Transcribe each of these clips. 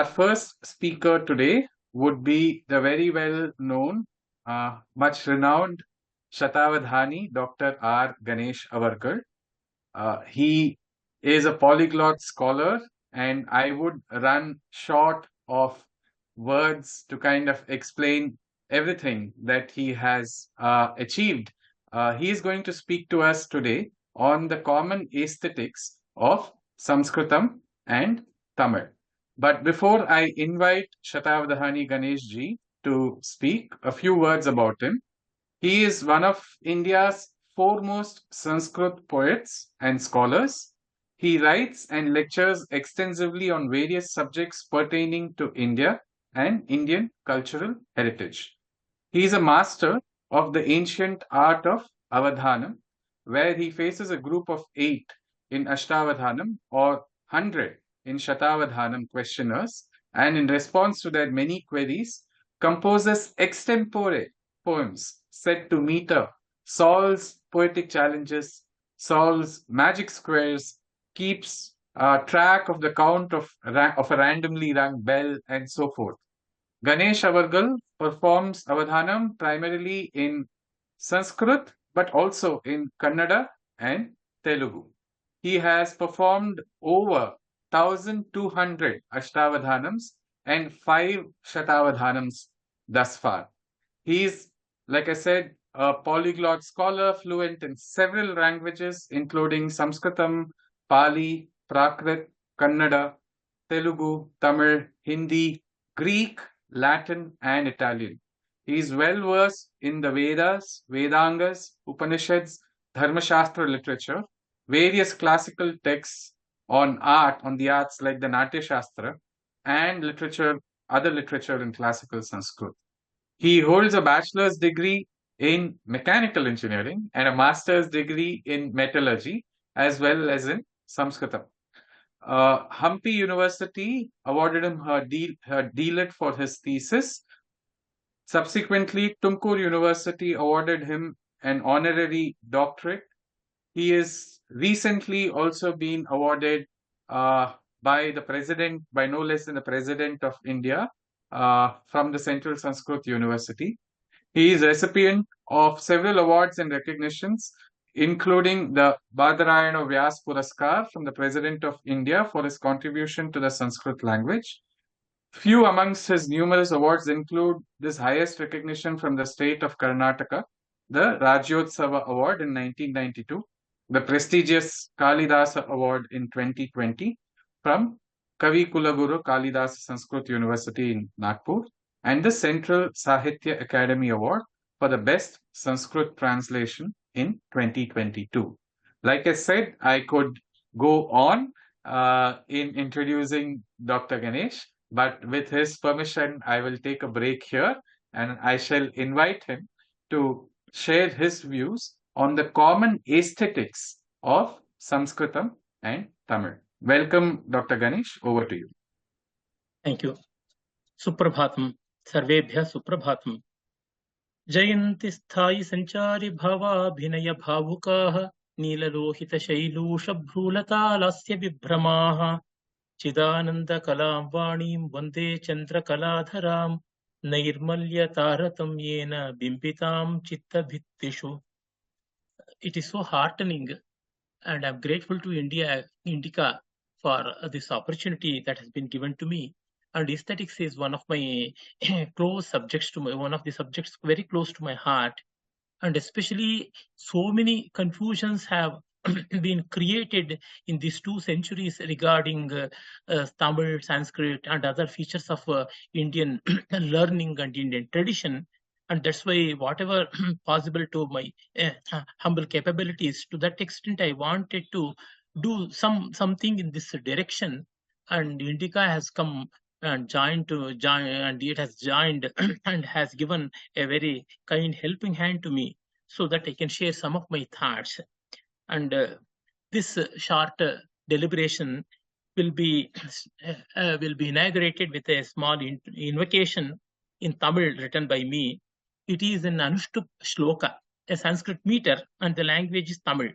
first speaker today would be the very well known, much renowned Śatāvadhānī, Dr. R. Ganesh Avarkar. He is a polyglot scholar, and I would run short of words to kind of explain everything that he has achieved. He is going to speak to us today on the common aesthetics of Saṃskṛtam and Tamil. But before I invite Śatāvadhānī Ganesh ji to speak, a few words about him. He is one of India's foremost Sanskrit poets and scholars. He writes and lectures extensively on various subjects pertaining to India and Indian cultural heritage. He is a master of the ancient art of Avadhanam, where he faces a group of 8 in Ashtavadhanam or 100 in Śatāvadhānam questioners, and in response to their many queries, composes extempore poems set to meter, solves poetic challenges, solves magic squares, keeps track of the count of a randomly rung bell, and so forth. Ganesh Avarkar performs Avadhanam primarily in Sanskrit, but also in Kannada and Telugu. He has performed over 1,200 Ashtavadhanams and 5 Śatāvadhānams thus far. He is, like I said, a polyglot scholar fluent in several languages, including Saṃskṛtam, Pali, Prakrit, Kannada, Telugu, Tamil, Hindi, Greek, Latin, and Italian. He is well versed in the Vedas, Vedangas, Upanishads, Dharmashastra literature, various classical texts on art, on the arts like the Natya Shastra, and literature, other literature in classical Sanskrit. He holds a bachelor's degree in mechanical engineering and a master's degree in metallurgy, as well as in Saṃskṛtam. Hampi University awarded him her D.Litt for his thesis. Subsequently, Tumkur University awarded him an honorary doctorate. He is recently also been awarded by the president, by no less than the president of India, from the Central Sanskrit University. He is recipient of several awards and recognitions, including the Bhāratavarṣa Vyas Puraskar from the President of India for his contribution to the Sanskrit language. Few amongst his numerous awards include this highest recognition from the state of Karnataka, the Rajyotsava Award in 1992, the prestigious Kalidasa Award in 2020 from Kavi Kulaguru Kalidasa Sanskrit University in Nagpur, and the Central Sahitya Academy Award for the best Sanskrit translation in 2022. Like I said, I could go on in introducing Dr. Ganesh, but with his permission, I will take a break here and I shall invite him to share his views on the common aesthetics of Saṃskṛtam and Tamil. Welcome, Dr. Ganesh. Over to you. Thank you. Suprabhatam. Sarvebhya Suprabhatam. Jayanti sthāyi sanchari bhava bhinaya bhavukaha neelalohita shailusha bhrūlatalasya vibhramaha chidananda kalam vaణīṃ vande chandra kaladharam nairmalya taratam yena bimbitam chitta bhittishu. It is so heartening, and I'm grateful to INDICA for this opportunity that has been given to me. And aesthetics is one of my close subjects to one of the subjects very close to my heart. And especially so many confusions have been created in these 2 centuries regarding Tamil, Sanskrit, and other features of Indian learning and Indian tradition. And that's why whatever possible to my humble capabilities, to that extent, I wanted to do something in this direction. And INDICA has come and and it has joined and has given a very kind helping hand to me so that I can share some of my thoughts. And this short deliberation will be inaugurated with a small invocation in Tamil written by me. It is an Anushtup Shloka, a Sanskrit meter, and the language is Tamil.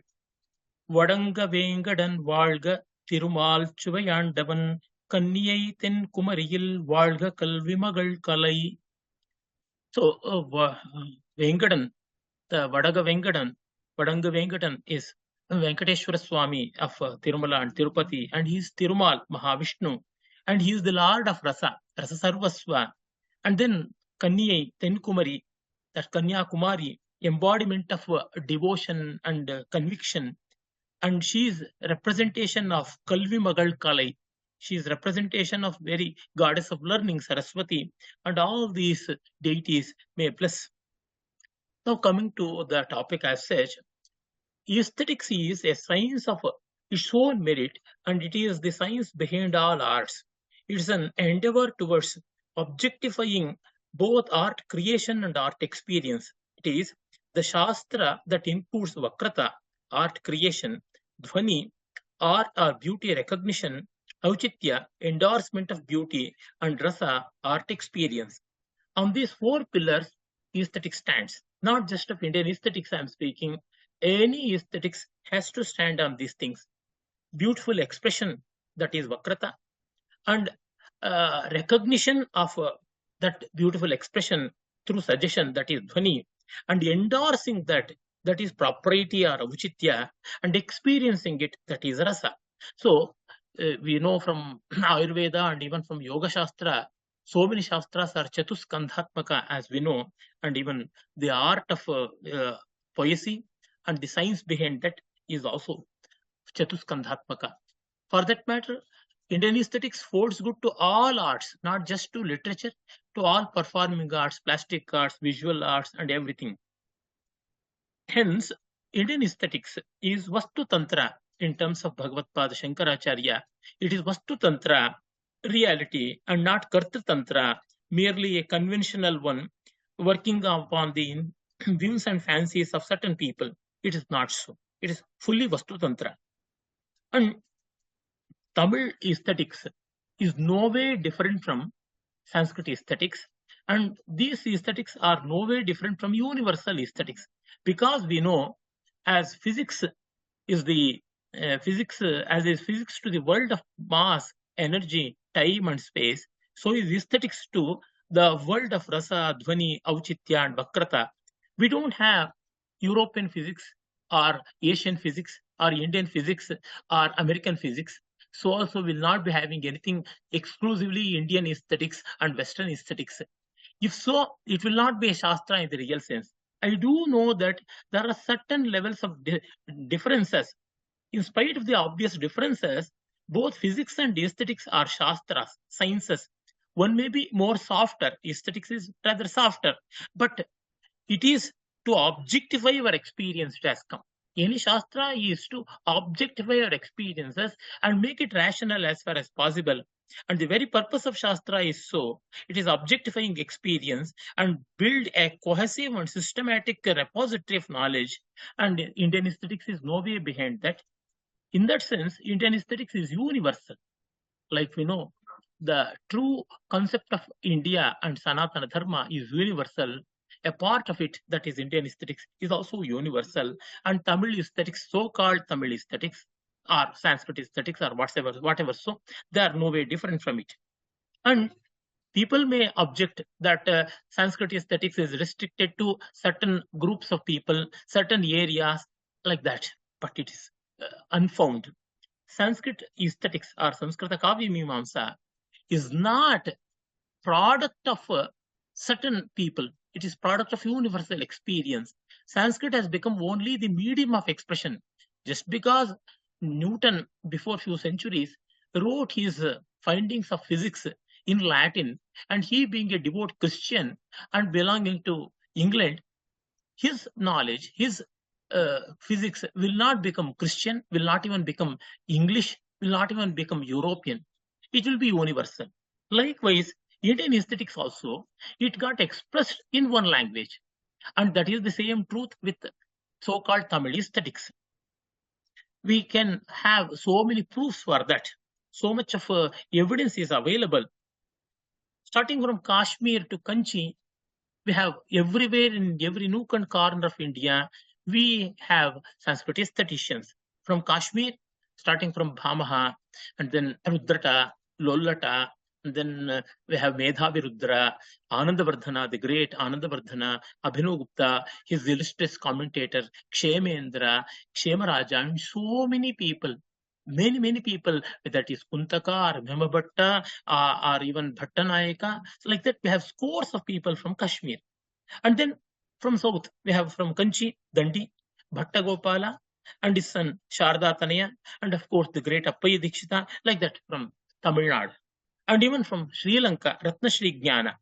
Vadanga Vengadan Valga Tirumal Chuvayandavan கன்னியை தென் குமரியில் வாழ்க கல்வி மகள் கலை. So Venkadan, the Vadangu Venkadan is Venkateshwara Swami of Tirumala and Tirupati, and he is Tirumal Mahavishnu, and he is the Lord of Rasa Sarvasva. And then Kanyai Tenkumari, that Kanya Kumari, embodiment of devotion and conviction, and she is representation of Kalvi Magal Kalai. She is representation of very goddess of learning, Saraswati, and all these deities may bless. Now coming to the topic as such, aesthetics is a science of its own merit, and it is the science behind all arts. It is an endeavor towards objectifying both art creation and art experience. It is the Shastra that includes Vakrata, art creation, Dhvani, art or beauty recognition, Auchitya, endorsement of beauty, and Rasa, art experience. On these four pillars, aesthetics stands. Not just of Indian aesthetics I am speaking. Any aesthetics has to stand on these things. Beautiful expression, that is Vakrata, and recognition of that beautiful expression through suggestion, that is Dhvani, and endorsing that is propriety or Auchitya, and experiencing it, that is Rasa. So we know from Ayurveda and even from Yoga Shastra, so many Shastras are Chatuskandhatmaka, as we know, and even the art of poesy and the science behind that is also Chatuskandhatmaka. For that matter, Indian aesthetics holds good to all arts, not just to literature, to all performing arts, plastic arts, visual arts, and everything. Hence, Indian aesthetics is Vastu Tantra in terms of Bhagavad Pada Shankaracharya. It is Vastu Tantra, reality, and not Karta Tantra, merely a conventional one working upon the whims and fancies of certain people. It is not so. It is fully Vastu Tantra. And Tamil aesthetics is no way different from Sanskrit aesthetics, and these aesthetics are no way different from universal aesthetics, because we know as physics is the physics as is physics to the world of mass, energy, time, and space, so is aesthetics to the world of Rasa, Dhvani, Auchitya, and Vakrata. We don't have European physics or Asian physics or Indian physics or American physics. So also will not be having anything exclusively Indian aesthetics and Western aesthetics. If so, it will not be a Shastra in the real sense. I do know that there are certain levels of differences. In spite of the obvious differences, both physics and aesthetics are Shastras, sciences. One may be more softer, aesthetics is rather softer, but it is to objectify our experience it has come. Any Shastra is to objectify our experiences and make it rational as far as possible. And the very purpose of Shastra is so. It is objectifying experience and build a cohesive and systematic repository of knowledge. And Indian aesthetics is no way behind that. In that sense, Indian aesthetics is universal. Like we know, the true concept of India and Sanatana Dharma is universal. A part of it, that is Indian aesthetics, is also universal. And Tamil aesthetics, so-called Tamil aesthetics, or Sanskrit aesthetics, or whatever, so they are no way different from it. And people may object that Sanskrit aesthetics is restricted to certain groups of people, certain areas, like that. But it is unfound. Sanskrit aesthetics or Saṃskṛta Kavya Mīmamsa is not product of certain people. It is product of universal experience. Sanskrit has become only the medium of expression. Just because Newton, before few centuries, wrote his findings of physics in Latin, and he being a devout Christian and belonging to England, his knowledge, his physics will not become Christian, will not even become English, will not even become European. It will be universal. Likewise, Indian aesthetics also, it got expressed in one language. And that is the same truth with so-called Tamil aesthetics. We can have so many proofs for that. So much of evidence is available. Starting from Kashmir to Kanchi, we have everywhere in every nook and corner of India, we have Sanskrit aestheticians. From Kashmir, starting from Bhamaha, and then Rudrata, Lollata, and then we have Medhavirudra, Anandavardhana, the great Anandavardhana, Abhinavgupta, his illustrious commentator, Kshemendra, Kshemaraja, and so many people. Many people, that is Kuntaka or Bhimabhatta or even Bhattanayaka. So like that, we have scores of people from Kashmir. And then from south, we have from Kanchi, Dandi, Bhattagopala, and his son Sharda Tanaya, and of course the great Appaya Dikshita, like that from Tamil Nadu. And even from Sri Lanka, Ratnashri Jnana,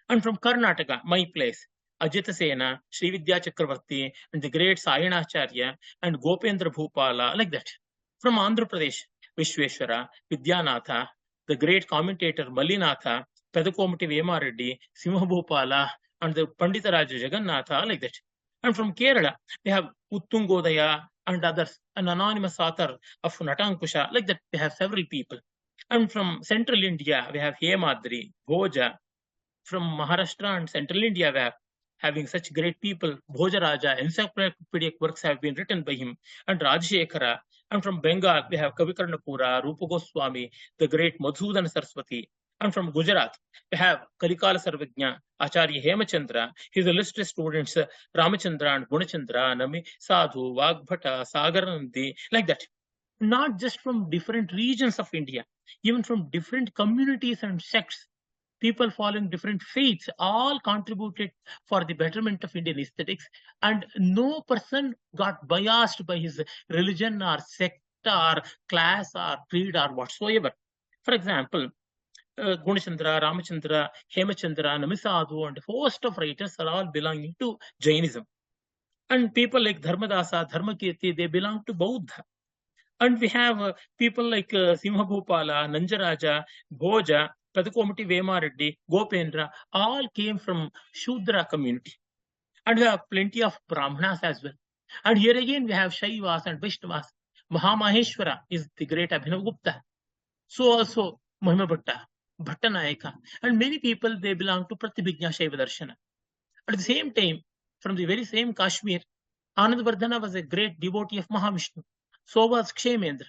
and from Karnataka, my place, Ajita Sena, Sri Vidya Chakravarti, and the great Sayanacharya, and Gopendra Bhupala, like that. From Andhra Pradesh, Vishweshwara, Vidyanatha, the great commentator Malinatha, Pedakomati Vemareddy, Simhabhupala, and the Panditaraja Jagannatha, like that. And from Kerala, we have Uttungodaya and others, an anonymous author of Natankusha, like that. We have several people. And from central India, we have Hemadri, Bhoja. From Maharashtra and central India, we have having such great people. Bhojaraja, encyclopedic works have been written by him, and Rajashekara. And from Bengal, we have Kavikarnapura, Rupa Goswami, the great Madhusudan Saraswati. And from Gujarat, we have Kalikala Sarvajna, Acharya Hemachandra, his illustrious students Ramachandra and Gunachandra, Nami Sadhu, Vagbhata, Sagaranandi, like that. Not just from different regions of India, even from different communities and sects, people following different faiths, all contributed for the betterment of Indian aesthetics, and no person got biased by his religion or sect or class or creed or whatsoever. For example, Gunachandra, Ramachandra, Hemachandra, Namisadu, and a host of writers are all belonging to Jainism. And people like Dharmadasa, Dharmakirti, they belong to Bauddha. And we have people like Simhabhupala, Nanjaraja, Bhoja, Padakomati Vemareddy, Gopendra, all came from Shudra community. And we have plenty of Brahmanas as well. And here again we have Shaivas and Vaishnavas. Mahamaheshwara is the great Abhinavgupta. So also Mahimabhatta, Bhattanayaka, and many people, they belong to Pratibhijna Shaiva Darshana. At the same time, from the very same Kashmir, Anandavardhana was a great devotee of Mahavishnu. So was Kshemendra.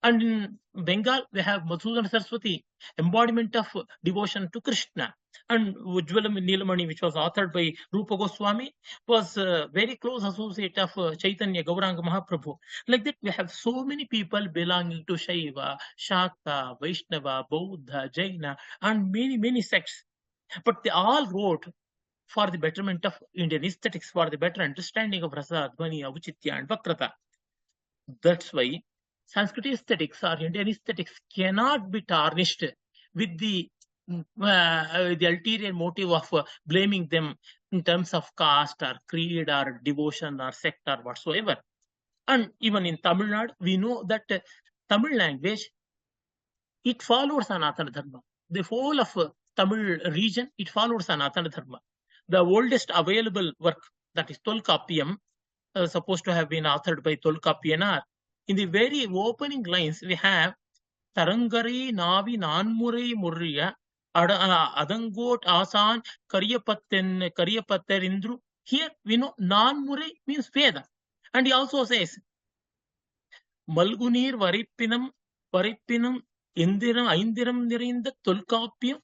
And in Bengal, we have Madhusudan Saraswati, embodiment of devotion to Krishna. And Ujjwalam Nilamani, which was authored by Rupa Goswami, was a very close associate of Chaitanya Gauranga Mahaprabhu. Like that, we have so many people belonging to Shaiva, Shakta, Vaishnava, Bauddha, Jaina, and many sects. But they all wrote for the betterment of Indian aesthetics, for the better understanding of Rasa, Dhvani, Auchitya, and Vakrata. That's why Sanskrit aesthetics or Indian aesthetics cannot be tarnished with the ulterior motive of blaming them in terms of caste or creed or devotion or sect or whatsoever. And even in Tamil Nadu, we know that Tamil language, it follows Sanatana Dharma. The whole of Tamil region, it follows Sanatana Dharma. The oldest available work, that is Tolkappiyam, supposed to have been authored by Tolkappiyanaar. In the very opening lines, we have Tarangari Navi Nanmurai Murriya Adangot Asan Karyapaterindru. Here we know Nanmurai means Veda. And he also says Malgunir Varippinam Indiram Aindiram Nirinda Tolkappiyam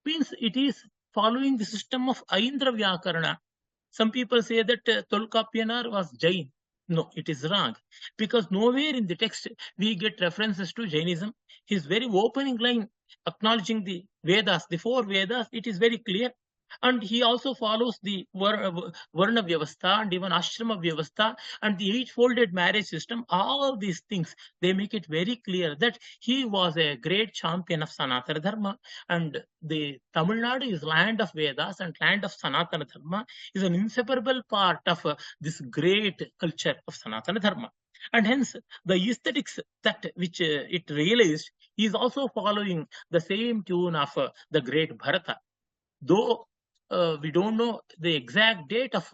means it is following the system of Aindra Vyakarana. Some people say that Tolkappiyanaar was Jain. No, it is wrong. Because nowhere in the text we get references to Jainism. His very opening line acknowledging the Vedas, the four Vedas, it is very clear. And he also follows the Varna Vyavastha and even Ashrama Vyavastha and the eight-folded marriage system. All these things, they make it very clear that he was a great champion of Sanatana Dharma. And the Tamil Nadu is land of Vedas and land of Sanatana Dharma is an inseparable part of this great culture of Sanatana Dharma. And hence, the aesthetics that which it realized is also following the same tune of the great Bharata. Though we don't know the exact date of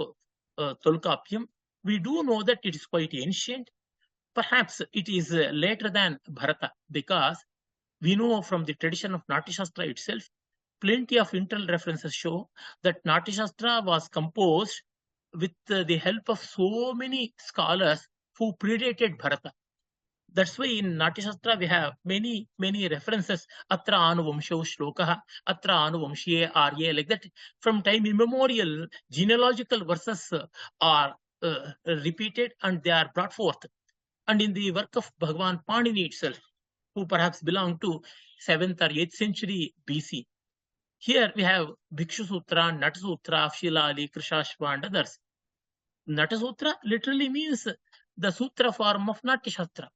Tolkappiyam, we do know that it is quite ancient. Perhaps it is later than Bharata, because we know from the tradition of Natyashastra itself, plenty of internal references show that Natyashastra was composed with the help of so many scholars who predated Bharata. That's why in Natyashastra we have many references. Atra anuvamsho shlokaha, atra anuvamshiye arye, like that. From time immemorial, genealogical verses are repeated and they are brought forth. And in the work of Bhagavan Panini itself, who perhaps belonged to 7th or 8th century BC, here we have Bhikshu Sutra, Nat Sutra, Shilali, Krishashva, and others. Nata Sutra literally means the sutra form of Natyashastra,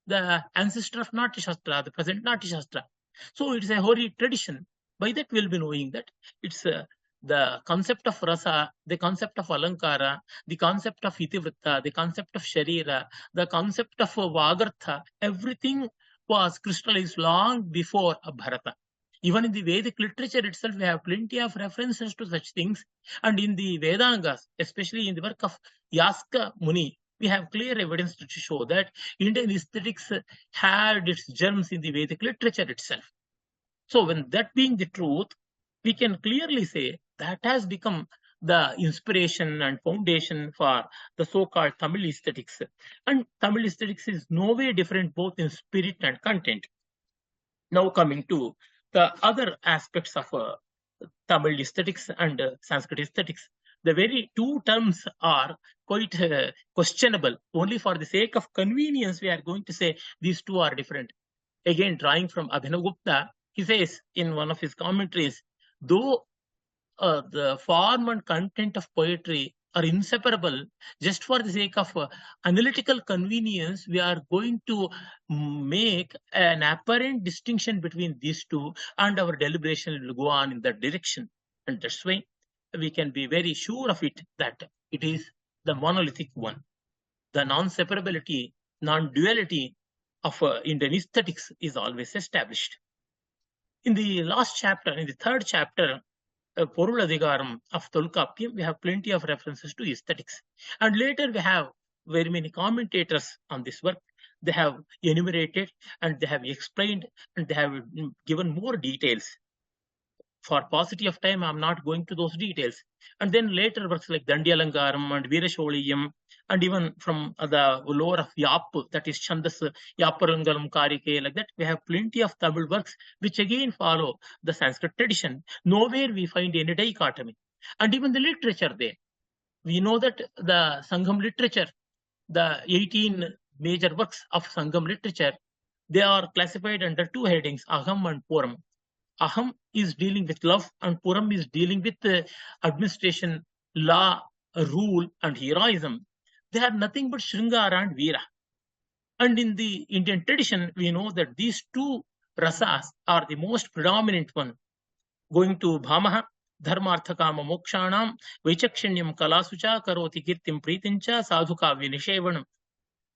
the ancestor of Natyashastra, the present Natyashastra. So it's a holy tradition. By that we'll be knowing that it's the concept of rasa, the concept of alankara, the concept of itivritta, the concept of sharira, the concept of vagartha, everything was crystallized long before Bharata. Even in the Vedic literature itself, we have plenty of references to such things. And in the Vedangas, especially in the work of Yaska Muni, we have clear evidence to show that Indian aesthetics had its germs in the Vedic literature itself. So when that being the truth, we can clearly say that has become the inspiration and foundation for the so-called Tamil aesthetics. And Tamil aesthetics is no way different both in spirit and content. Now coming to the other aspects of Tamil aesthetics and Sanskrit aesthetics. The very two terms are quite questionable. Only for the sake of convenience, we are going to say these two are different. Again, drawing from Abhinavgupta, he says in one of his commentaries, though the form and content of poetry are inseparable, just for the sake of analytical convenience, we are going to make an apparent distinction between these two, and our deliberation will go on in that direction. And that's why we can be very sure of it that it is the monolithic one. The non-separability, non-duality of Indian aesthetics is always established. In the last chapter, in the third chapter, Poruladhigaram of Tolkappiyam, we have plenty of references to aesthetics. And later we have very many commentators on this work. They have enumerated and they have explained and they have given more details. For paucity of time, I'm not going to those details. And then later works like Dandyalankaram and Veerasholiyam, and even from the lore of Yap, that is Chandas, Yaparangalam Karike, like that, we have plenty of Tamil works which again follow the Sanskrit tradition. Nowhere we find any dichotomy. And even the literature there. We know that the Sangam literature, the 18 major works of Sangam literature, they are classified under two headings, Aham and Puram. Aham is dealing with love and Puram is dealing with administration, law, rule, and heroism. They are nothing but Shringara and Veera. And in the Indian tradition, we know that these two rasas are the most predominant one. Going to Bhamaha, Dharmartha Kama Mokshanam, Vaichakshinyam Kalasucha, Karoti Kirtim Pritincha, Sadhuka Vinishevanam,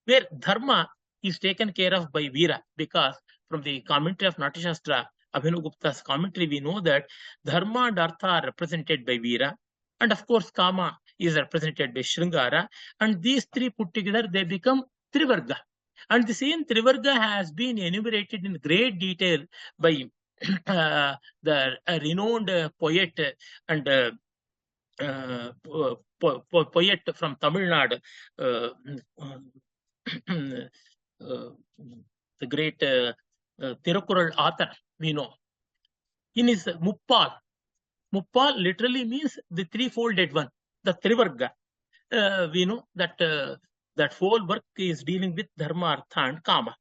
where Dharma is taken care of by Veera, because from the commentary of Natyashastra, Abhinavgupta's commentary, we know that Dharma and Artha are represented by Veera, and of course Kama is represented by Shringara, and these three put together, they become Trivarga. And the same Trivarga has been enumerated in great detail by the renowned poet and poet from Tamil Nadu, the great Tirukkural author, we know. In his Muppal, Muppal literally means the three-folded one, the Trivarga. We know that that whole work is dealing with Dharma, Artha, and Kama.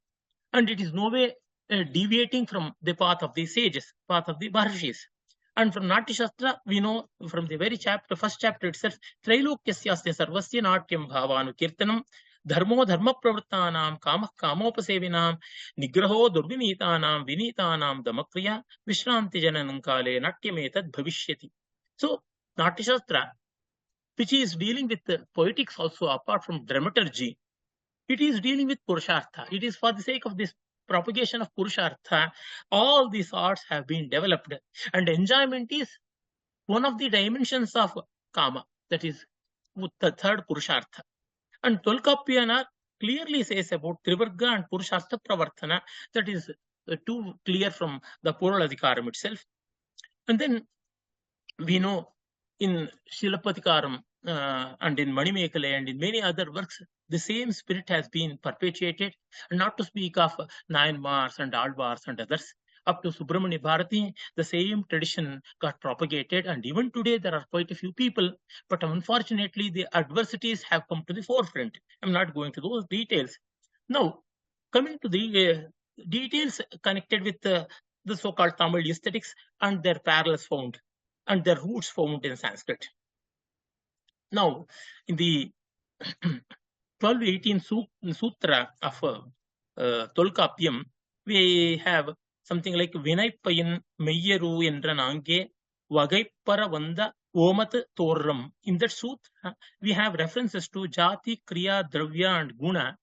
And it is no way deviating from the path of the sages, path of the Bharshis. And from Natyashastra, we know from the very chapter, first chapter itself, Trailokyasya sarvasya natyam bhavanu kirtanam, dharmo dharma pravrittanam, kamah kamopasevinam, nigraho durvinitanam, vinitanam damakriya, vishranti jananam kale natyametad bhavishyati. So, Natyashastra, which is dealing with poetics also apart from dramaturgy, it is dealing with Purushartha. It is for the sake of this propagation of Purushartha, all these arts have been developed, and enjoyment is one of the dimensions of Kama, that is the third Purushartha. And Tolkappiyana clearly says about Trivarga and Purushartha Pravartana, that is too clear from the Puraladhikaram itself. And then we know in Shilapatikaram, and in Manimekale and in many other works, the same spirit has been perpetuated, and not to speak of Nayanmars and Alvars and others. Up to Subramanya Bharati, the same tradition got propagated, and even today there are quite a few people, but unfortunately the adversities have come to the forefront. I'm not going to those details. Now, coming to the details connected with the so-called Tamil aesthetics and their parallels found and their roots found in Sanskrit. Now, in the 1218 Sutra of Tolkappiyam, we have something like Vinaypayan Meyyaru Endra Nange Vagaipara Vanda Omat Torram. In that sutra, we have references to Jati, Kriya, Dravya, and Guna,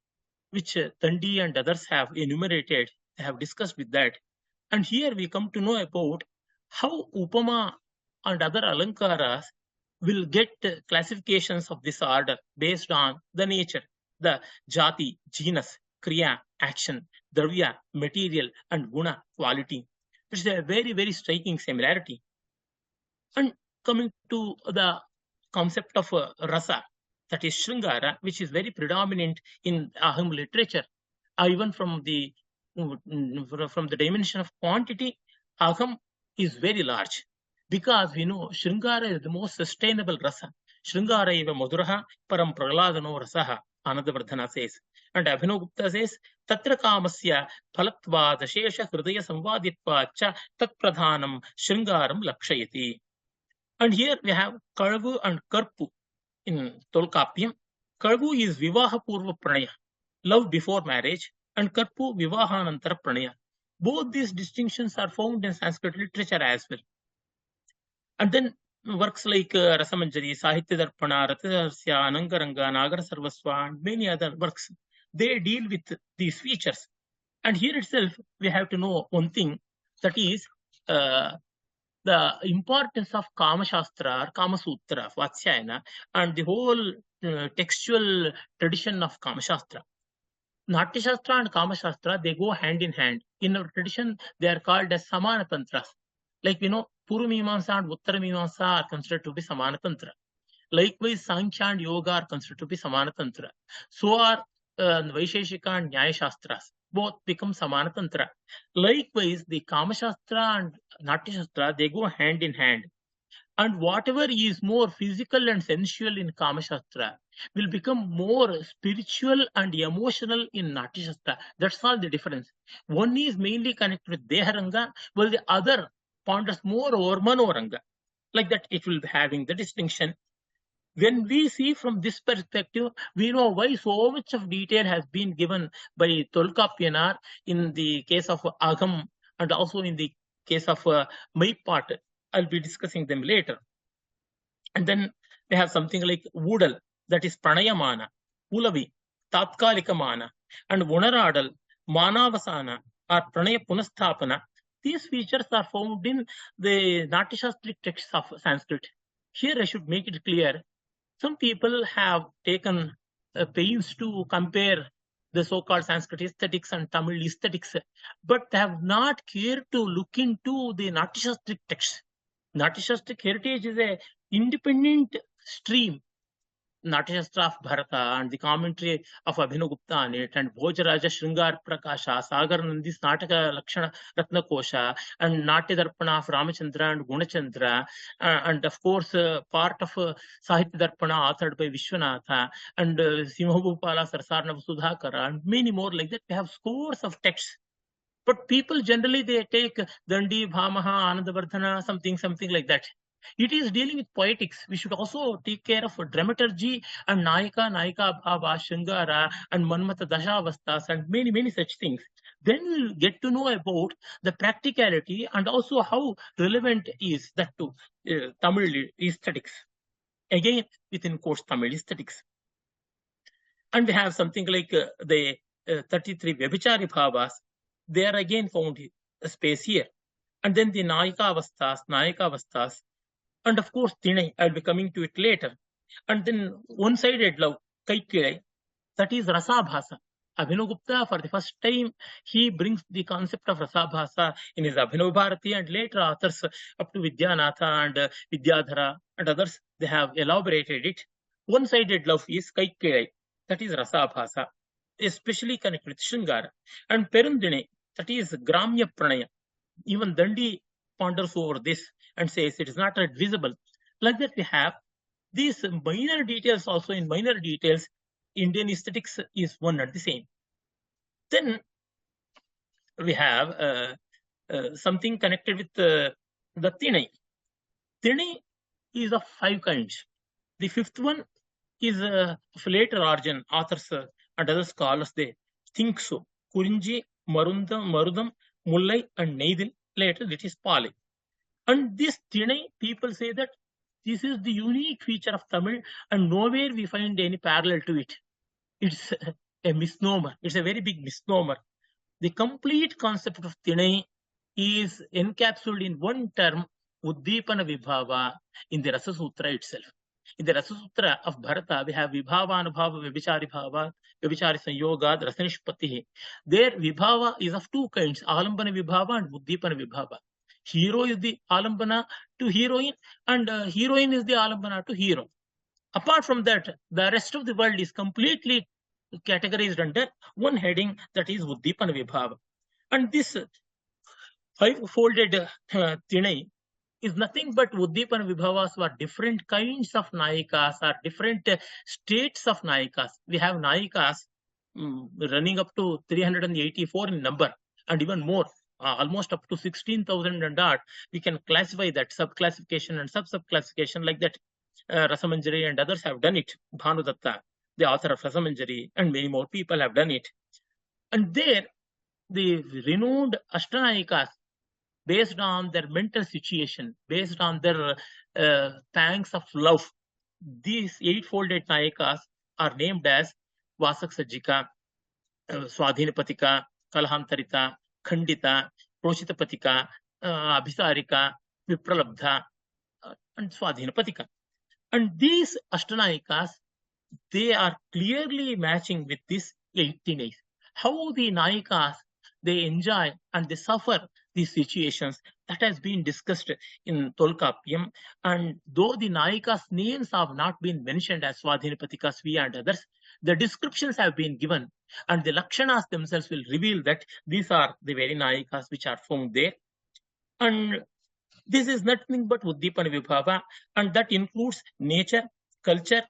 which Tandi and others have enumerated. They have discussed with that. And here we come to know about how Upama and other Alankaras will get classifications of this order based on the nature, the Jati, genus, Kriya, action, Dravya, material, and Guna, quality. It's a very, very striking similarity. And coming to the concept of rasa, that is Shringara, which is very predominant in Aham literature, even from the dimension of quantity, Aham is very large, because we know Shringara is the most sustainable rasa. Shringara eva maduraha param praladano rasaha, Anandavardhana says. And Abhinavagupta says, Tatra kamasya phalatva dashesha hridaya samvaditva cha tat pradhanam Shringaram lakshayati. And here we have Kalvu and Karpu in Tolkappiyam. Kalvu is Vivaha Purva Pranaya, love before marriage, and Karpu Vivahanantara Pranaya. Both these distinctions are found in Sanskrit literature as well. And then works like Rasamanjari, Sahitya Darpana, Ratadarsya, Anangaranga, Nagara Sarvasva, and many other works, they deal with these features. And here itself, we have to know one thing, that is the importance of Kama Shastra or Kama Sutra, Vatsyayana, and the whole textual tradition of Kama Shastra. Natya Shastra and Kama Shastra, they go hand in hand. In our tradition, they are called as Samana Tantras. Like we know, Purva Mimamsa and Uttara Mimamsa are considered to be Samana Tantra. Likewise, Sankhya and Yoga are considered to be Samana Tantra. So are Vaisheshika and Nyaya Shastras. Both become Samana Tantra. Likewise, the Kama Shastra and Natya Shastra, they go hand in hand. And whatever is more physical and sensual in Kama Shastra will become more spiritual and emotional in Natya Shastra. That's all the difference. One is mainly connected with Deharanga, while the other ponders more over Manoranga. Like that, it will be having the distinction. When we see from this perspective, we know why so much of detail has been given by Tolkappiyar in the case of Agam and also in the case of Maipat. I'll be discussing them later. And then we have something like Woodal, that is Pranayamana, Ulavi, Tatkalikamana, and Vunaradal, Manavasana, or Pranaya Punasthapana. These features are found in the Natyashastric texts of Sanskrit. Here I should make it clear, some people have taken pains to compare the so-called Sanskrit aesthetics and Tamil aesthetics, but they have not cared to look into the Natyashastric texts. Natyashastric heritage is an independent stream. Natyashastra of Bharata and the commentary of Abhinavagupta on it, and Bhojaraja Shringar Prakasha, Sagar Nandis Nataka Lakshana Ratna Kosha, and Natya Darpana of Ramachandra and Gunachandra, and of course part of Sahitya Darpana authored by Vishwanatha, and Simhabhupala Sarsarna Sudhakara, and many more like that. We have scores of texts. But people generally, they take Dandi, Bhamaha, Anandavardhana, something like that. It is dealing with poetics. We should also take care of dramaturgy and Naika Bhava, Shringara, and Manmata Dashavastas, and many such things. Then we'll get to know about the practicality and also how relevant is that to Tamil aesthetics. Again, within quotes, Tamil aesthetics. And we have something like the 33 Vyabhichari Bhavas. They are again found a space here. And then the Nayika Avastas, and of course Tinai, I'll be coming to it later. And then one-sided love, Kaikilai, that is Rasabhasa. Abhinavagupta, for the first time, he brings the concept of Rasabhasa in his Abhinavabharati, and later authors up to Vidyanatha and Vidyadhara and others, they have elaborated it. One-sided love is Kaikkelai, that is Rasabhasa, especially connected with Shringara. And Perundine, that is Gramya Pranaya. Even Dandi ponders over this and says it is not visible. Like that we have these minor details also. In minor details, Indian aesthetics is one and the same. Then we have something connected with the Tinai. Tinai is of 5 kinds. The 5th one is of later origin. Authors and other scholars, they think so. Kurinji, Marudam, Mullai and Neidil. Later it is Pali. And this Tinai, people say that this is the unique feature of Tamil and nowhere we find any parallel to it. It's a misnomer. It's a very big misnomer. The complete concept of Tinai is encapsulated in one term, Uddipana Vibhava, in the Rasa Sutra itself. In the Rasa Sutra of Bharata, we have Vibhava, Anubhava, Vibhichari Bhava, Vibhichari Sanyoga, Rasanishpati. There, Vibhava is of 2 kinds, Alambana Vibhava and Uddipana Vibhava. Hero is the Alambana to heroine, and heroine is the Alambana to hero. Apart from that, the rest of the world is completely categorized under one heading, that is Uddipana Vibhava. And this 5-folded Tinai is nothing but Uddipana Vibhavas were different kinds of Nayikas or different states of Nayikas. We have Nayikas running up to 384 in number and even more, almost up to 16,000 and odd. We can classify that, sub-classification and sub-sub-classification like that. Rasamanjari and others have done it. Bhanudatta, the author of Rasamanjari, and many more people have done it. And there, the renowned Ashtanayikas, based on their mental situation, based on their pangs of love, these 8-folded Nayikas are named as Vasaksajika, Swadhinapatika, Kalahantarita, Khandita, Proshitapatika, Abhisarika, Vipralabdha, and Swadhinapatika. And these Ashtanayikas, they are clearly matching with these 8 Tinais. How the Nayikas, they enjoy and they suffer these situations, that has been discussed in Tolkapiyam. And though the Nayikas' names have not been mentioned as Swadhinapatika, Sviya and others, the descriptions have been given, and the Lakshanas themselves will reveal that these are the very Nayikas which are found there. And this is nothing but Uddipana Vibhava, and that includes nature, culture,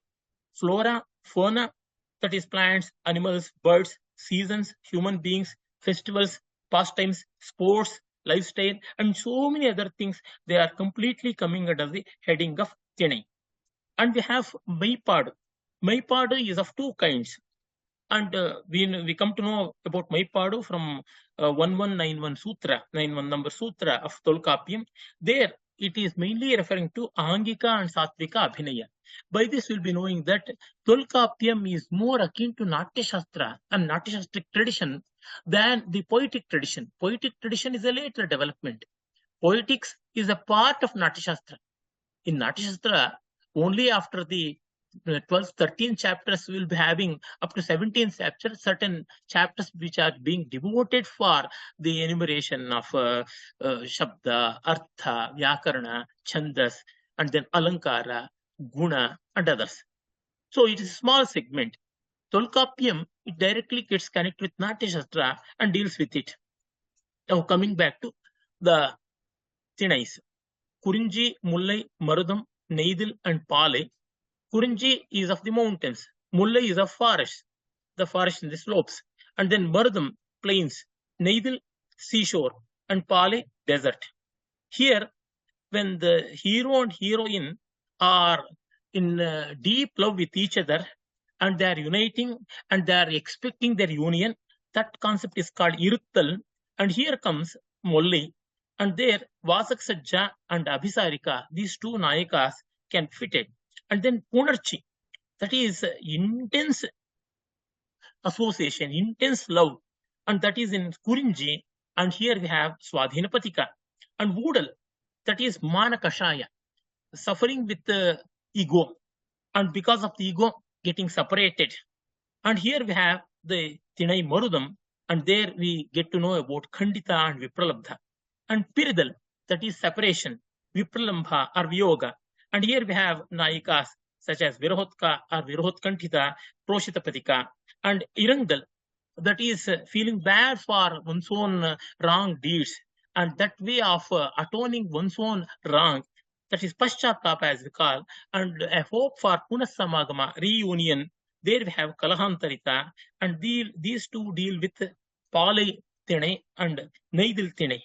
flora, fauna, that is plants, animals, birds, seasons, human beings, festivals, pastimes, sports, lifestyle, and so many other things. They are completely coming under the heading of Tinai. And we have Maipadu. Maipadu is of 2 kinds. And we come to know about Maipadu from 1191 Sutra, 91 number Sutra of Tolkapiyam. There it is mainly referring to Angika and Satvika Abhinaya. By this we'll be knowing that Tolkapiyam is more akin to Natya Shastra and Natya Shastric tradition than the poetic tradition. Poetic tradition is a later development. Poetics is a part of Natya Shastra. In Natya Shastra, only after the 12th, 13th chapters, we will be having up to 17th chapter, certain chapters which are being devoted for the enumeration of Shabda, Artha, Vyakarana, Chandas, and then Alankara, Guna, and others. So it is a small segment. Tolkapiyam, it directly gets connected with Natya Shastra and deals with it. Now coming back to the Tinais. Kurinji, Mullai, Marudam, Neidil, and Pale. Kurinji is of the mountains, Mullai is of forests, the forest in the slopes, and then Marudam, plains, Neidil, seashore, and Pale, desert. Here, when the hero and heroine are in deep love with each other, and they are uniting, and they are expecting their union, that concept is called Iruttal. And here comes Molli, and there Vasaksajja and Abhisarika, these 2 Nayikas can fit it. And then Punarchi, that is intense association, intense love, and that is in Kurinji. And here we have Swadhinapatika. And Woodal, that is Manakashaya, suffering with the ego, and because of the ego, getting separated. And here we have the Tinai Marudam, and there we get to know about Khandita and Vipralabdha. And Piridal, that is separation, Vipralambha or Vyoga. And here we have Nayikas, such as Virohotka or Virohotkantita, Proshitapadika, and Irangal, that is feeling bad for one's own wrong deeds, and that way of atoning one's own wrong, that is Paschatapa as we call, and a hope for Punasamagama, reunion. There we have Kalahantarita, and these two deal with Pali Tine and Naidil Tine.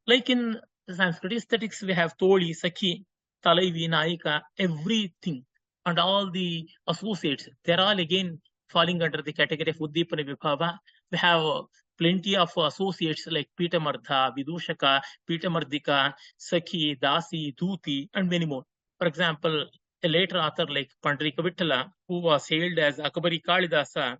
Like in Sanskrit aesthetics, we have Toli, Sakhi, Talaivi, Naika, everything, and all the associates. They're all again falling under the category of Uddipana Vibhava. We have plenty of associates like Pitamardha, Vidushaka, Pitamardika, Sakhi, Dasi, Dhuti, and many more. For example, a later author like Pandrika Vittala, who was hailed as Akabari Kalidasa,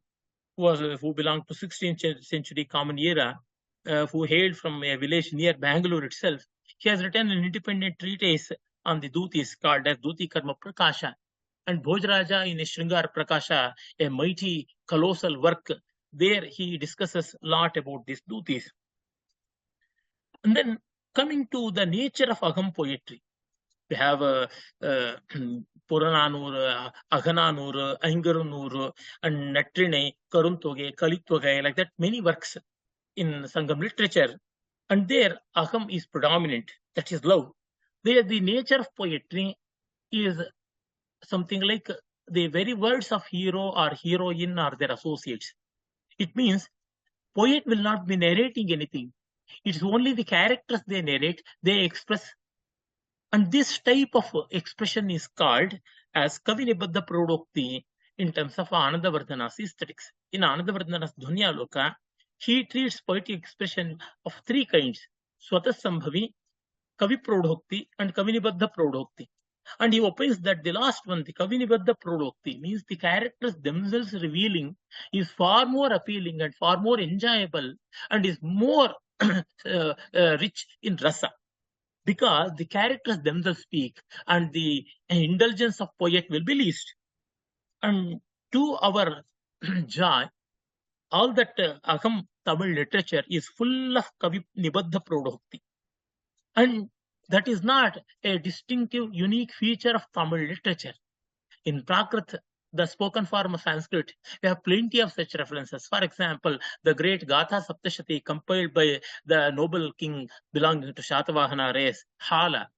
who belonged to 16th century Common Era, who hailed from a village near Bangalore itself. He has written an independent treatise on the Dhutis called as Dhuti Karma Prakasha. And Bhojaraja in a Shringar Prakasha, a mighty colossal work, there he discusses a lot about these Dhutis. And then coming to the nature of Agam poetry, we have Purananur, Aghananur, Aingarunur, and Natrine, Karuntoge, Kalittoge, like that, many works in Sangam literature. And there, Aham is predominant, that is love. There, the nature of poetry is something like the very words of hero or heroine or their associates. It means poet will not be narrating anything. It's only the characters they narrate, they express. And this type of expression is called as Kavinibadha Prodokti in terms of Anandavardhana's aesthetics. In Anandavardhana's Dhunyaloka, he treats poetic expression of three kinds: Swatasambhavi, Kavi Prodokti, and Kavinibadha Prodokti. And he opines that the last one, the Kavinibadha Prodokti, means the characters themselves revealing, is far more appealing and far more enjoyable and is more rich in rasa, because the characters themselves speak and the indulgence of poet will be least. And to our joy, all that Agam Tamil literature is full of Kavi Nibadha Prodokti. And that is not a distinctive, unique feature of Tamil literature. In Prakrit, the spoken form of Sanskrit, we have plenty of such references. For example, the great Gatha Saptashati compiled by the noble king belonging to Śatāvadhānī race, Hala.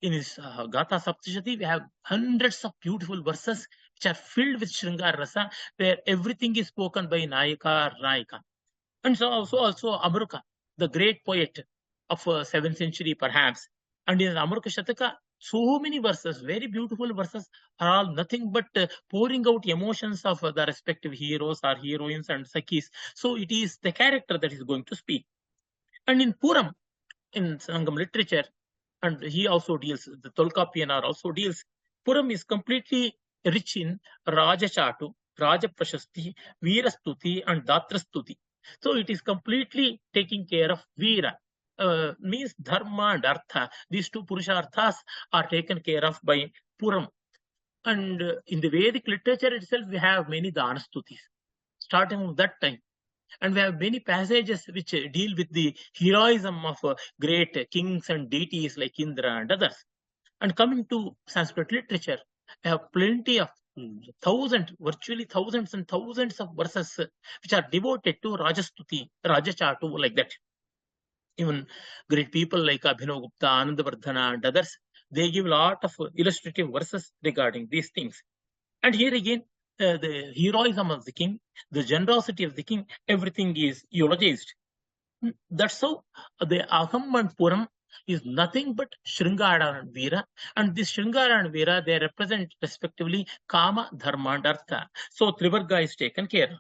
In his Gatha Saptashati, we have hundreds of beautiful verses which are filled with Shringar Rasa, where everything is spoken by Nayaka or Nayika. And so also Amruka, the great poet of 7th century perhaps. And in Amruka Shataka, so many verses, very beautiful verses, are all nothing but pouring out emotions of the respective heroes or heroines and Sakhis. So it is the character that is going to speak. And in Puram, in Sangam literature, and he also deals, the Tolkapiyanar also deals, Puram is completely rich in Raja Chatu, Raja Prashasti, Veerastuti, and Datrastuti. So it is completely taking care of Veera. Means dharma and artha. These two purusharthas are taken care of by Puram. And in the Vedic literature itself, we have many Dhanastutis, starting from that time. And we have many passages which deal with the heroism of great kings and deities like Indra and others. And coming to Sanskrit literature, we have plenty of virtually thousands and thousands of verses which are devoted to Rajastuti, Rajachatu, like that. Even great people like Abhinav Gupta, Anandavardhana, and others, they give a lot of illustrative verses regarding these things. And here again, the heroism of the king, the generosity of the king, everything is eulogized. That's how the Aham and Puram is nothing but Shringara and Veera. And this Shringara and Veera, they represent respectively Kama, Dharma, and Artha. So Trivarga is taken care of.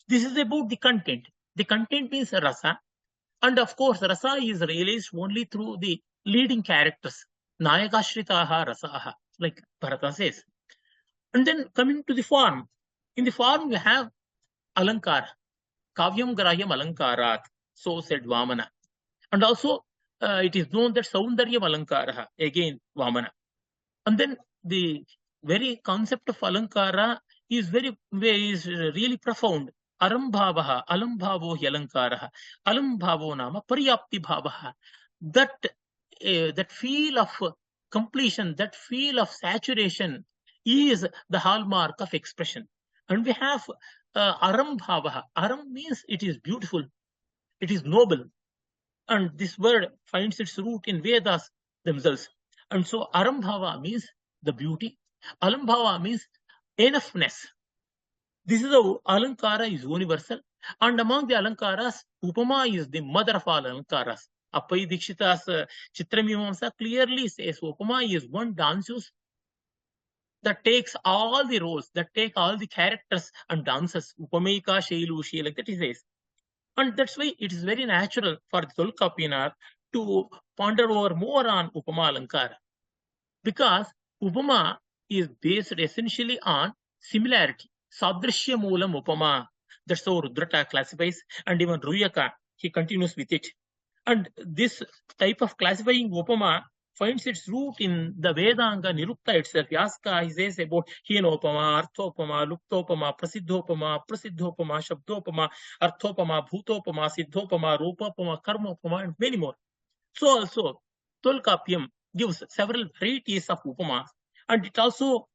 This is about the content. The content means rasa. And of course, rasa is realized only through the leading characters. Nayakashritaha rasaha, like Bharata says. And then coming to the form. In the form, we have Alankara. Kavyam Grahyam Alankarat. So said Vamana. And also, it is known that Saundaryam Alankara, again Vamana. And then the very concept of Alankara is really profound. Arambhavaha, alambhavo hi alankaraha, alambhavo nama paryapti bhavaha. That feel of completion, that feel of saturation is the hallmark of expression. And we have aram bhavaha. Aram means it is beautiful, it is noble. And this word finds its root in Vedas themselves. And so aram bhava means the beauty. Alam bhava means enoughness. This is the alankara is universal. And among the alankaras, upama is the mother of all alankaras. Appai Dikshita's Chitramimamsa clearly says upama is one dances that takes all the roles, that take all the characters and dances. Upamaika Shailushi, like that he says. And that's why it is very natural for the Tolkapianar to ponder over more on Upama Alankara. Because Upama is based essentially on similarity. Sadrishya Moolam Upama. That's how Rudrata classifies. And even Ruyaka, he continues with it. And this type of classifying Upama finds its root in the Vedanga Nirukta itself. Yaska, he says about Hinopama, Arthopama, Luktopama, Prasiddhopama, Prasiddhopama, Shabdopama, Arthopama, Bhutopama, Siddhopama, Rupapama, Karmopama, and many more. So also, Tolkapiam gives several varieties of Upama, and it also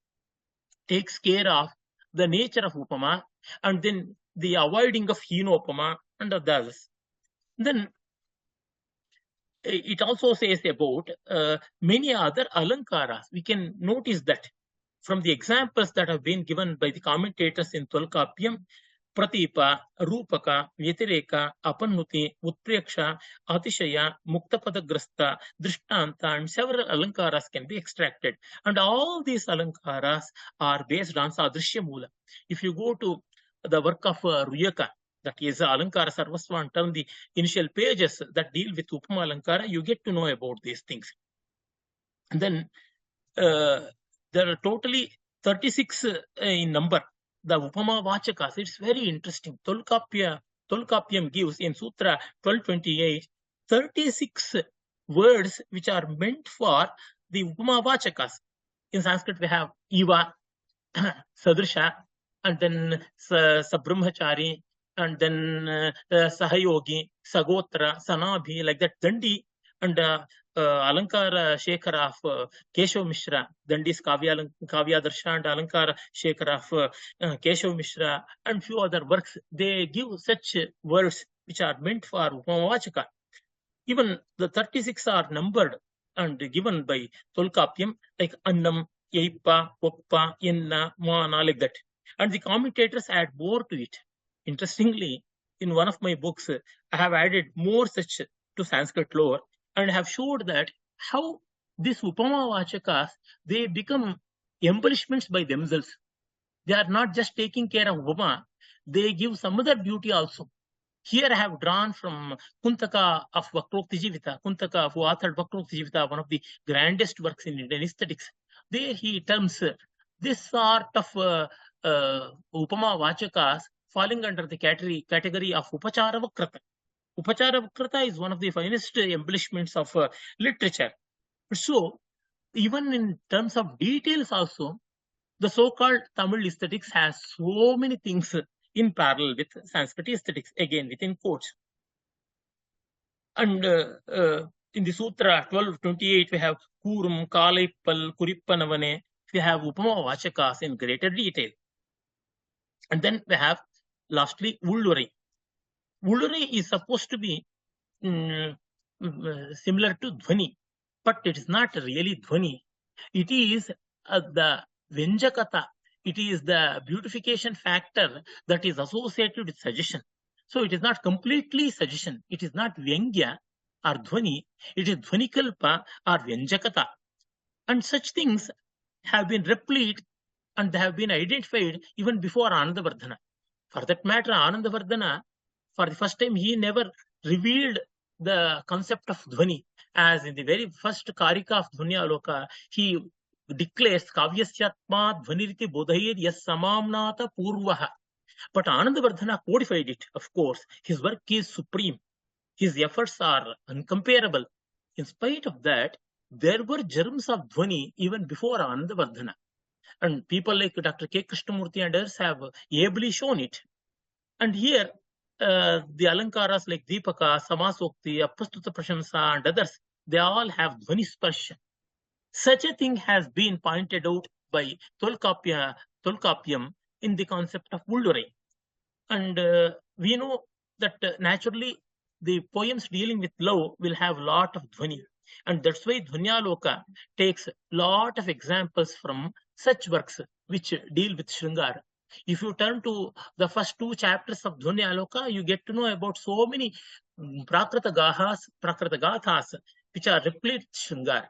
takes care of the nature of Upama, and then the avoiding of Hinopama and others. Then it also says about many other alankaras. We can notice that from the examples that have been given by the commentators in Tolkapiam, Pratipa, Rupaka, Vyatireka, Apannuti, Utpreksha, Atishaya, Muktapadagrasta, Drishtanta, and several alankaras can be extracted. And all these alankaras are based on Sadrishya Moola. If you go to the work of Ruyaka, that is Alankara Sarvasva, and turn the initial pages that deal with Upama Alankara, you get to know about these things. And then there are totally 36 in number, the Upama Vachakas. It's very interesting. Tolkapiam gives in Sutra 1228 36 words which are meant for the Upama Vachakas. In Sanskrit, we have Iva, Sadrisha, and then Sabrahmachari, and then Sahayogi, Sagotra, Sanabhi, like that. Dandi and Alankara Shekhara of Keshav Mishra, Dandi's Kavyadarsha and Alankara Shekhara of Keshav Mishra, and few other works. They give such words which are meant for Upamavachaka. Even the 36 are numbered and given by Tolkapiam, like Annam, Yaipa, Poppa, Yenna, Mana, like that. And the commentators add more to it. Interestingly, in one of my books, I have added more such to Sanskrit lore and have showed that how these Upama Vachakas, they become embellishments by themselves. They are not just taking care of Upama, they give some other beauty also. Here I have drawn from Kuntaka of Vakrokti Jivita, Kuntaka, who authored Vakrokti Jivita, one of the grandest works in Indian aesthetics. There he terms this sort of Upama Vachakas falling under the category of Upacharavakrata. Upacharavakrata is one of the finest embellishments of literature. So, even in terms of details also, the so-called Tamil aesthetics has so many things in parallel with Sanskrit aesthetics, again within quotes. And in the Sutra 1228, we have Kurum, Kalaipal, Kurippanavane. We have Upama Vachakas in greater detail. And then we have, lastly, Ulluri. Ulluri is supposed to be similar to Dhvani, but it is not really Dhvani. It is the Vyanjakata. It is the beautification factor that is associated with suggestion. So it is not completely suggestion. It is not Vyangya or Dhvani. It is Dhvanikalpa or Vyanjakata. And such things have been replete and they have been identified even before Anandavardhana. For that matter, Anandavardhana, for the first time, he never revealed the concept of Dhvani. As in the very first Karika of Dhvanyaloka, he declares Kavyasyatma Dhvaniriti Bodhair Yas Samamnata Purvaha. But Anandavardhana codified it, of course. His work is supreme. His efforts are uncomparable. In spite of that, there were germs of Dhvani even before Anandavardhana. And people like Dr. K. Krishnamurti and others have ably shown it. And here, the Alankaras like Deepaka, Samasokti, Apastuta Prashamsa, and others, they all have Dhvani Sparsha. Such a thing has been pointed out by Tolkappiyam in the concept of Ullurai. And we know that naturally the poems dealing with love will have a lot of dhvani. And that's why Dhvanyaloka takes a lot of examples from such works which deal with Shringara. If you turn to the first 2 chapters of Dhvanyaloka, you get to know about so many Prakrita Gathas, which are replete with Shringara.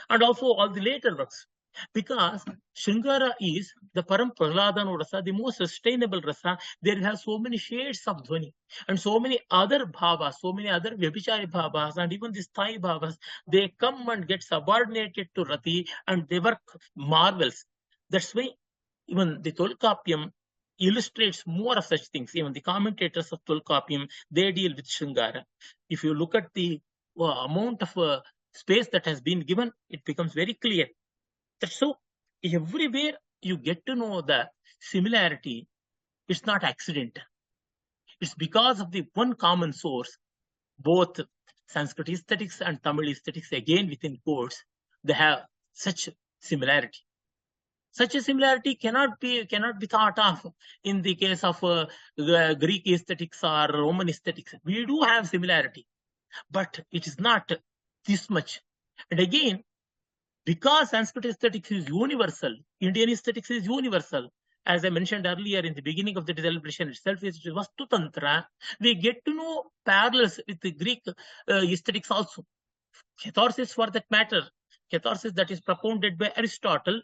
And also all the later works. Because Shringara is the Param Prahladana rasa, the most sustainable rasa. There have so many shades of dhvani and so many other bhavas, so many other vyabhichari bhavas, and even the sthai bhavas. They come and get subordinated to rati, and they work marvels. That's why even the Tolkappiyam illustrates more of such things. Even the commentators of Tolkappiyam, they deal with Shringara. If you look at the amount of space that has been given, it becomes very clear. So everywhere you get to know the similarity, it's not accident. It's because of the one common source. Both Sanskrit aesthetics and Tamil aesthetics, again within quotes, they have such similarity. Such a similarity cannot be thought of in the case of Greek aesthetics or Roman aesthetics. We do have similarity, but it is not this much. And again, because Sanskrit aesthetics is universal, Indian aesthetics is universal. As I mentioned earlier in the beginning of the celebration itself, is Vastu Tantra. We get to know parallels with the Greek aesthetics also. Catharsis, for that matter, catharsis that is propounded by Aristotle,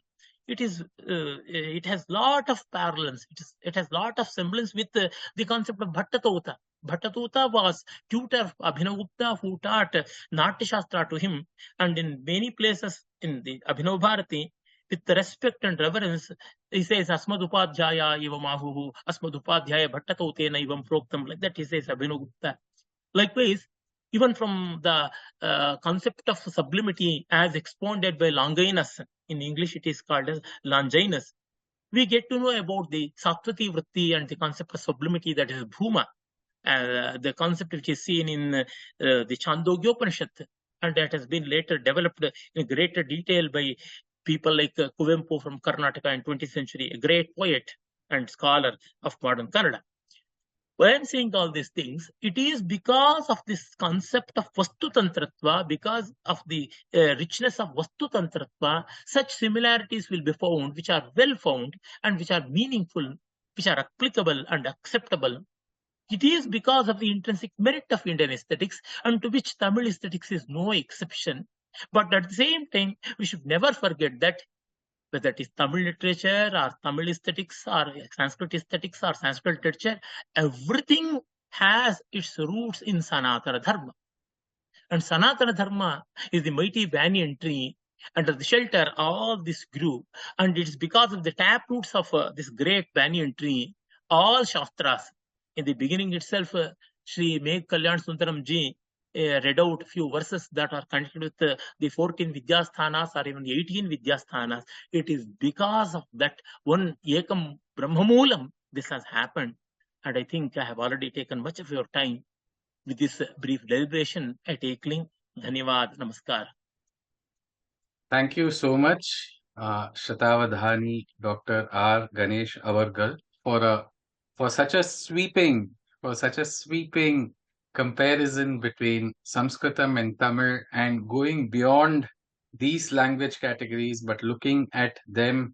it has lot of parallels. It has lot of semblance with the concept of Bhattatota. Bhattatota was tutor of Abhinavagupta, who taught Natya Shastra to him, and in many places in the Abhinavabharati, with respect and reverence, he says Asmadupadhyaya ivam ahuhu, Asmadupadhyaya Bhattatotena ivam proktam, like that he says Abhinavagupta. Likewise, even from the concept of sublimity as expounded by Longinus, in English it is called as Longinus, we get to know about the Satvati Vritti and the concept of sublimity, that is Bhuma, the concept which is seen in the Chandogyopanishad, and that has been later developed in greater detail by people like Kuvempu from Karnataka in 20th century, a great poet and scholar of modern Kannada. Why I'm saying all these things, it is because of this concept of Vastu Tantratva, because of the richness of Vastu Tantratva, such similarities will be found, which are well found and which are meaningful, which are applicable and acceptable. It is because of the intrinsic merit of Indian aesthetics, and to which Tamil aesthetics is no exception. But at the same time, we should never forget that whether it is Tamil literature or Tamil aesthetics or Sanskrit aesthetics or Sanskrit literature, everything has its roots in Sanatana Dharma. And Sanatana Dharma is the mighty banyan tree. Under the shelter, all this grew. And it is because of the taproots of this great banyan tree, all Shastras, in the beginning itself, Sri Megh Kalyan Sundaram ji read out a few verses that are connected with the 14 Vidyasthanas or even 18 Vidyasthanas. It is because of that one Ekam Brahmamulam this has happened. And I think I have already taken much of your time. With this brief deliberation, I take leave. Dhanyavad, namaskar. Thank you so much, Śatāvadhānī, Dr. R. Ganesh Avarkar, for such a sweeping comparison between Saṃskṛtam and Tamil, and going beyond these language categories, but looking at them,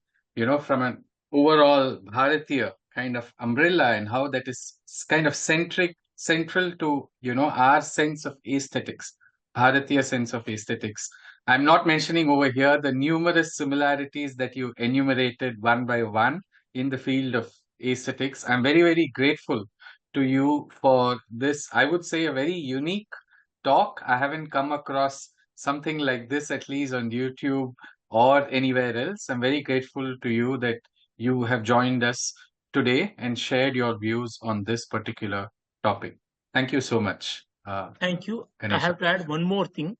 from an overall Bharatiya kind of umbrella, and how that is kind of central to, our sense of aesthetics, Bharatiya sense of aesthetics. I'm not mentioning over here the numerous similarities that you enumerated one by one in the field of aesthetics. I'm very, very grateful to you for this, I would say, a very unique talk. I haven't come across something like this, at least on YouTube or anywhere else. I'm very grateful to you that you have joined us today and shared your views on this particular topic. Thank you so much. Thank you. Ganesha. I have to add one more thing.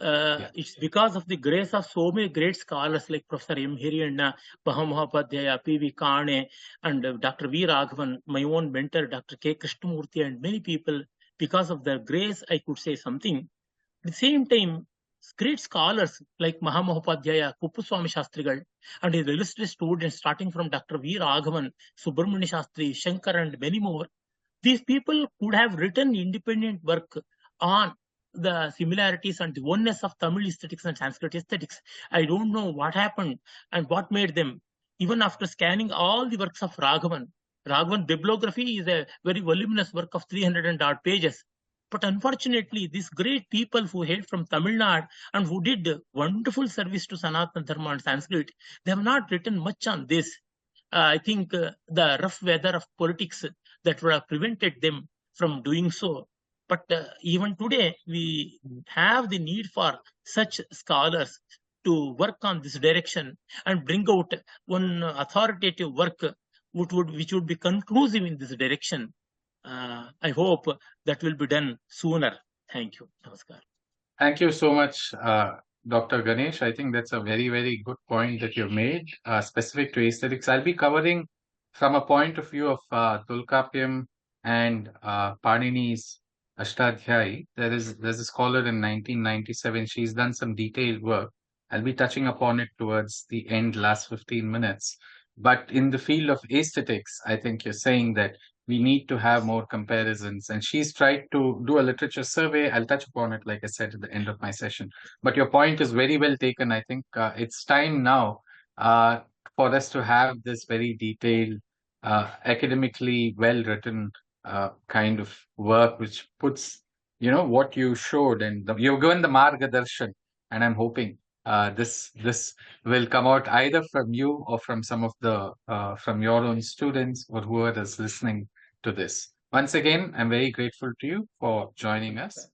It's because of the grace of so many great scholars like Professor M. Hiriyanna, Mahabhārata, P.V. Kane, and Dr. V. Raghavan, my own mentor, Dr. K. Krishnamurthy, and many people. Because of their grace, I could say something. At the same time, great scholars like Mahamahōpadhyaya, Kuppuswamy Shastrigal, and his illustrious students starting from Dr. V. Raghavan, Subramanya Shastri, Shankar, and many more. These people could have written independent work on the similarities and the oneness of Tamil aesthetics and Sanskrit aesthetics. I don't know what happened and what made them. Even after scanning all the works of Raghavan bibliography is a very voluminous work of 300 and odd pages. But unfortunately, these great people who hailed from Tamil Nadu and who did wonderful service to Sanatana Dharma and Sanskrit, they have not written much on this. I think the rough weather of politics that would have prevented them from doing so. But even today, we have the need for such scholars to work on this direction and bring out one authoritative work which would be conclusive in this direction. I hope that will be done sooner. Thank you. Namaskar. Thank you so much, Dr. Ganesh. I think that's a very, very good point that you've made, specific to aesthetics. I'll be covering from a point of view of Tulkapyam and Panini's Ashtadhyayi. There's a scholar in 1997. She's done some detailed work. I'll be touching upon it towards the end, last 15 minutes. But in the field of aesthetics, I think you're saying that we need to have more comparisons. And she's tried to do a literature survey. I'll touch upon it, like I said, at the end of my session. But your point is very well taken. I think it's time now for us to have this very detailed, academically well-written kind of work, which puts, what you showed. And you've given the Margadarshan. And I'm hoping this will come out either from you or from some of the from your own students or whoever is listening to this. Once again, I'm very grateful to you for joining us.